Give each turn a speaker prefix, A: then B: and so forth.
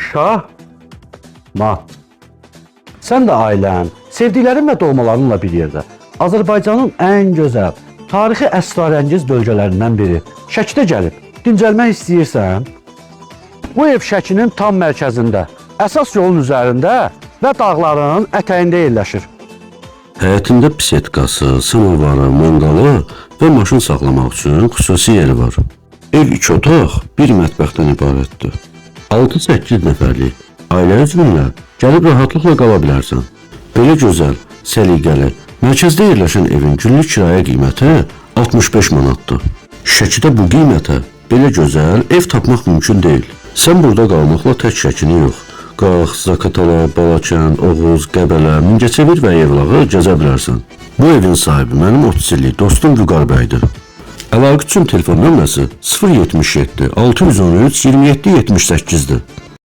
A: Şah, Ma. Sən də ailən, sevdiklərin və doğmalarınla bir yerdə Azərbaycanın ən gözəl, tarixi əsrarəngiz bölgələrindən biri Şəkidə gəlib dincəlmək istəyirsən? Bu ev Şəkinin tam mərkəzində, əsas yolun üzərində və dağların ətəyində yerləşir.
B: Həyətində pisetkası, samovarı, manqalı və maşın saxlamaq üçün xüsusi yeri var. Ev 2 otaq, 1 mətbəxdən ibarətdir. 6-8 nəfərlik ailə üzvünlə gəlib rahatlıqla qala bilərsən. Belə gözəl, səliqəli, mərkəzdə yerləşən evin günlük kirayə qiyməti 65 manatdır. Şəkidə bu qiymətə belə gözəl ev tapmaq mümkün deyil. Sən burada qalmaqla tək Şəkini yox, Qax, Zaqatala, Balakən, Oğuz, Qəbələ, Mingəçevir və Yevlağı gəzə bilərsən. Bu evin sahibi mənim 30 illik dostum Vüqar bəydir. Əlaqə üçün telefon nömrəsi 077 613 27 78-dir.